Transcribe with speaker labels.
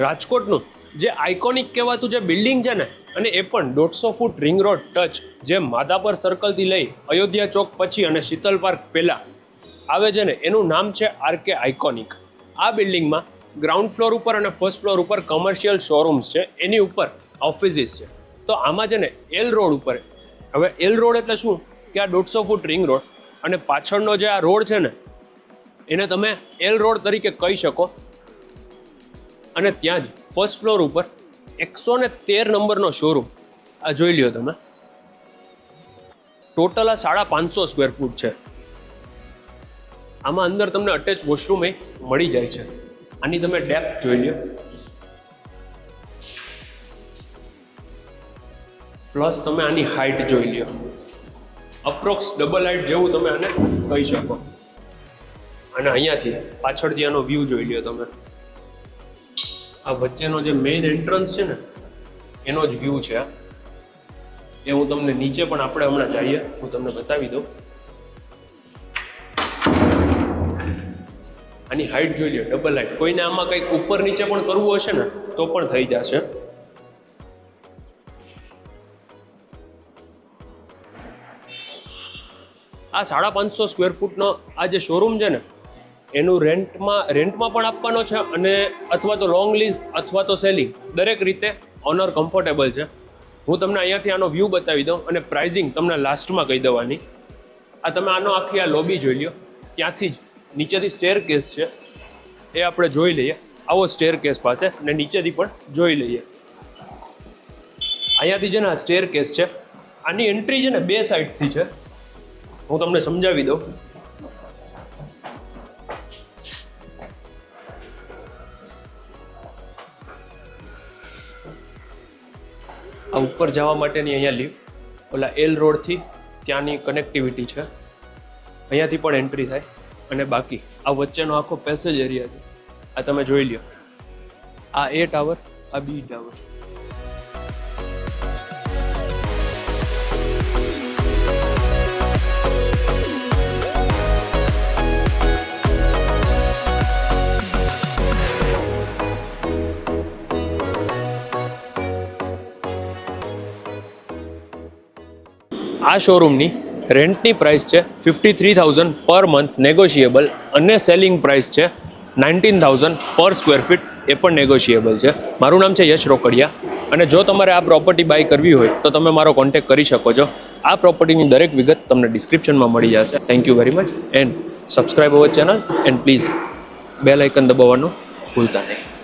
Speaker 1: રાજકોટનું જે આઇકોનિક કહેવાતું જે બિલ્ડિંગ છે ને, અને એ પણ 150 ફૂટ રિંગ રોડ ટચ, જે માધાપર સર્કલથી લઈ અયોધ્યા ચોક પછી અને શીતલ પાર્ક પહેલાં આવે છે ને, એનું નામ છે આરકે આઇકોનિક. આ બિલ્ડિંગમાં ગ્રાઉન્ડ ફ્લોર ઉપર અને ફર્સ્ટ ફ્લોર ઉપર કમર્શિયલ શોરૂમ્સ છે, એની ઉપર ઓફિસીસ છે. તો આમાં છે ને એલ રોડ ઉપર, હવે એલ રોડ એટલે શું કે આ 150 ફૂટ રિંગ રોડ અને પાછળનો જે આ રોડ છે ને એને તમે એલ રોડ તરીકે કહી શકો. અને ત્યાં જ ફર્સ્ટ ફ્લોર ઉપર 113 નંબરનો શોરૂમ આ જોઈ લ્યો તમે. ટોટલ આ 550 સ્ક્વેર ફૂટ છે. આમાં અંદર તમને અટેચ વોશરૂમ એ મળી જાય છે. આની તમે ડેપ્થ જોઈ લ્યો, પ્લસ તમે આની હાઇટ જોઈ લ્યો. અપ્રોક્સ ડબલ હાઇટ જેવું તમે આને કહી શકો. અને અહીંયાથી પાછળથી આનો વ્યૂ જોઈ લ્યો તમે. આ વચ્ચેનો જે મેઇન એન્ટ્રન્સ છે ને એનો જ વ્યૂ છે. એ હું તમને નીચે પણ આપણે હમણાં જઈએ હું તમને બતાવી દઉં. આની હાઇટ જોઈ લ્યો, ડબલ હાઇટ. કોઈને આમાં કંઈક ઉપર નીચે પણ કરવું હશે ને તો પણ થઈ જશે. આ 550 સ્ક્વેર ફૂટનો આ જે શોરૂમ છે ને એનું રેન્ટમાં પણ આપવાનો છે, અને અથવા તો લોંગ લીઝ અથવા તો સેલિંગ, દરેક રીતે ઓનર કમ્ફર્ટેબલ છે. હું તમને અહીંયાથી આનો વ્યૂ બતાવી દઉં અને પ્રાઇઝિંગ તમને લાસ્ટમાં કહી દેવાની. આ તમે આનો આખી આ લોબી જોઈ લ્યો. ત્યાંથી જ નીચેથી સ્ટેર કેસ છે એ આપણે જોઈ લઈએ. આવો સ્ટેર કેસ પાસે અને નીચેથી પણ જોઈ લઈએ. અહીંયાથી છે ને આ સ્ટેર કેસ છે. આની એન્ટ્રી છે ને 2 સાઈડથી છે. હું તમને સમજાવી દઉં. આ ઉપર જવા માટેની અહીંયા લિફ્ટ, ઓલા એલ રોડથી ત્યાંની કનેક્ટિવિટી છે. અહીંયાથી પણ એન્ટ્રી થાય. અને બાકી આ વચ્ચેનો આખો પેસેજ એરિયા છે. આ તમે જોઈ લ્યો. આ એ ટાવર, આ બી ટાવર. આ શોરૂમની રેન્ટની પ્રાઇસ છે 53,000 પર મંથ નેગોશિયેબલ, અને સેલિંગ પ્રાઇસ છે 19,000 પર સ્ક્વેર ફીટ, એ પણ નેગોશિયેબલ છે. મારું નામ છે યશ રોકડિયા, અને જો તમારે આ પ્રોપર્ટી બાય કરવી હોય તો તમે મારો કોન્ટેક્ટ કરી શકો છો. આ પ્રોપર્ટીની દરેક વિગત તમને ડિસ્ક્રિપ્શનમાં મળી જશે. Thank you very much and subscribe our channel and please bell icon દબાવવાનું ભૂલતા નહીં.